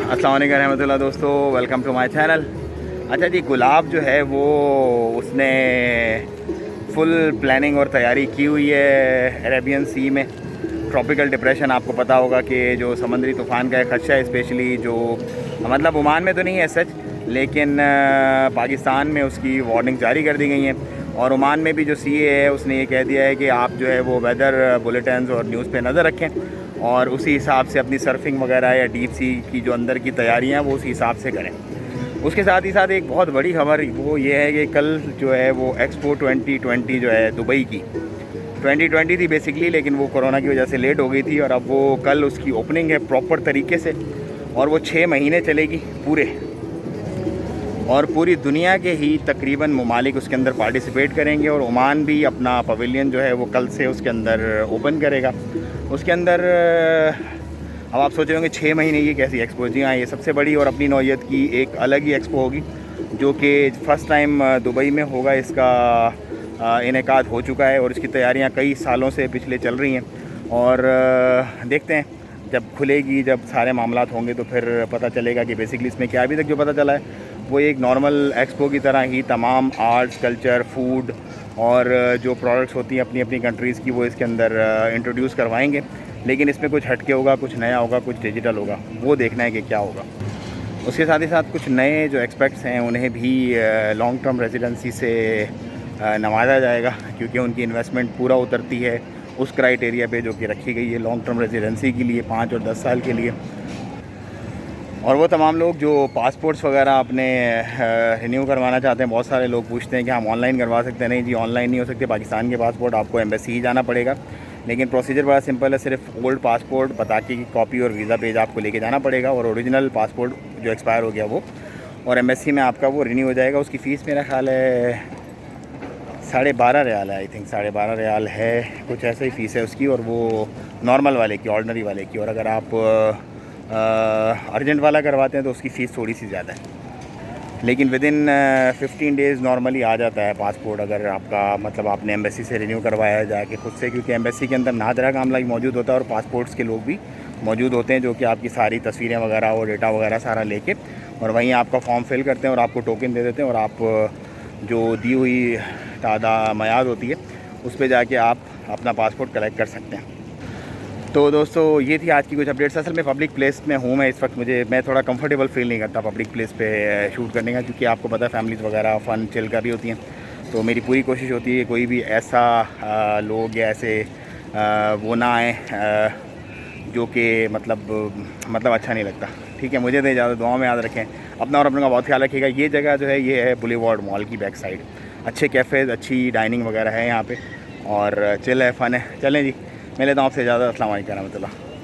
अस्सलाम वालेकुम रहमतुल्लाह दोस्तों, वेलकम टू माय चैनल। अच्छा जी, गुलाब जो है वो उसने फुल प्लानिंग और तैयारी की हुई है अरेबियन सी में। ट्रॉपिकल डिप्रेशन, आपको पता होगा कि जो समुद्री तूफ़ान का एक खदशा है, स्पेशली जो मतलब ओमान में तो नहीं है सच, लेकिन पाकिस्तान में उसकी वार्निंग जारी कर दी गई है। और ओमान में भी जो सीए है उसने ये कह दिया है कि आप जो है वो वेदर बुलेटिन्स और न्यूज़ पे नज़र रखें और उसी हिसाब से अपनी सर्फिंग वगैरह या डीप सी की जो अंदर की तैयारियां वो उसी हिसाब से करें। उसके साथ ही साथ एक बहुत बड़ी खबर वो ये है कि कल जो है वो एक्सपो 2020 जो है दुबई की 2020 थी बेसिकली, लेकिन वो कोरोना की वजह से लेट हो गई थी और अब वो कल उसकी ओपनिंग है प्रॉपर तरीके से, और वो 6 महीने चलेगी पूरे, और पूरी दुनिया के ही तकरीबन ममालिक उसके अंदर पार्टिसिपेट करेंगे। और ओमान भी अपना पवेलियन जो है वो कल से उसके अंदर ओपन करेगा। उसके अंदर अब आप सोच रहे होंगे 6 महीने ये कैसी एक्सपो? जी हाँ, ये सबसे बड़ी और अपनी नौयत की एक अलग ही एक्सपो होगी, जो कि फ़र्स्ट टाइम दुबई में होगा। इसका इनेकाद हो चुका है और इसकी तैयारियां कई सालों से पिछले चल रही हैं, और देखते हैं जब खुलेगी, जब सारे मामलात होंगे तो फिर पता चलेगा कि बेसिकली इसमें क्या। अभी तक जो पता चला है वो एक नॉर्मल एक्सपो की तरह ही तमाम आर्ट्स, कल्चर, फूड और जो प्रोडक्ट्स होती हैं अपनी अपनी कंट्रीज़ की, वो इसके अंदर इंट्रोड्यूस करवाएंगे। लेकिन इसमें कुछ हटके होगा, कुछ नया होगा, कुछ डिजिटल होगा, वो देखना है कि क्या होगा। उसके साथ ही साथ कुछ नए जो एक्सपर्ट्स हैं उन्हें भी लॉन्ग टर्म रेजिडेंसी से नवाजा जाएगा, क्योंकि उनकी इन्वेस्टमेंट पूरा उतरती है उस क्राइटेरिया पे जो कि रखी गई है लॉन्ग टर्म रेजिडेंसी के लिए 5 और 10 साल के लिए। और वो तमाम लोग जो पासपोर्ट्स वगैरह अपने रिन्यू करवाना चाहते हैं, बहुत सारे लोग पूछते हैं कि हम ऑनलाइन करवा सकते हैं। नहीं जी, ऑनलाइन नहीं हो सकते। पाकिस्तान के पासपोर्ट आपको एम्बेसी ही जाना पड़ेगा, लेकिन प्रोसीजर बड़ा सिंपल है। सिर्फ ओल्ड पासपोर्ट पताके की कॉपी और वीज़ा पेज आपको लेके जाना पड़ेगा, और ओरिजिनल पासपोर्ट जो एक्सपायर हो गया वो, और एम्बेसी में आपका वो रिन्यू हो जाएगा। उसकी फ़ीस मेरा ख्याल है 12.5 रियाल है, आई थिंक 12.5 रियाल है, कुछ ऐसा ही फ़ीस है उसकी, और वो नॉर्मल वाले की, ऑर्डिनरी वाले की। और अगर आप अर्जेंट वाला करवाते हैं तो उसकी फ़ीस थोड़ी सी ज़्यादा है, लेकिन विद इन 15 डेज़ नॉर्मली आ जाता है पासपोर्ट, अगर आपका मतलब आपने एम्बेसी से रिन्यू करवाया जाके खुद से, क्योंकि एम्बेसी के अंदर नादरा कामला भी मौजूद होता है और पासपोर्ट्स के लोग भी मौजूद होते हैं, जो कि आपकी सारी तस्वीरें वगैरह और डेटा वगैरह सारा लेके, और वहीं आपका फॉर्म फिल करते हैं और आपको टोकन दे देते हैं, और आप जो दी मुई मयाद होती है उस पर जाके आप अपना पासपोर्ट कलेक्ट कर सकते हैं। तो दोस्तों, ये थी आज की कुछ अपडेट्स। असल में पब्लिक प्लेस में हूँ मैं इस वक्त, मैं थोड़ा कंफर्टेबल फील नहीं करता पब्लिक प्लेस पे शूट करने का, क्योंकि आपको पता है फैमिलीज़ वगैरह फ़न चिल कर रही होती हैं। तो मेरी पूरी कोशिश होती है कोई भी ऐसा लोग या ऐसे वो ना आए जो कि मतलब अच्छा नहीं लगता। ठीक है, मुझे तो ज़्यादा दुआ में याद रखें अपना, और अपने का बहुत ख्याल रखिएगा। ये जगह जो है ये है बुलेवार्ड मॉल की बैक साइड। अच्छे कैफ़ेज़, अच्छी डाइनिंग वगैरह है यहाँ पे, और चिल है, फ़न है। चलें जी, मैं लेता हूँ आपसे इजाज़त। अस्सलाम वालेकुम रहमतुल्लाह।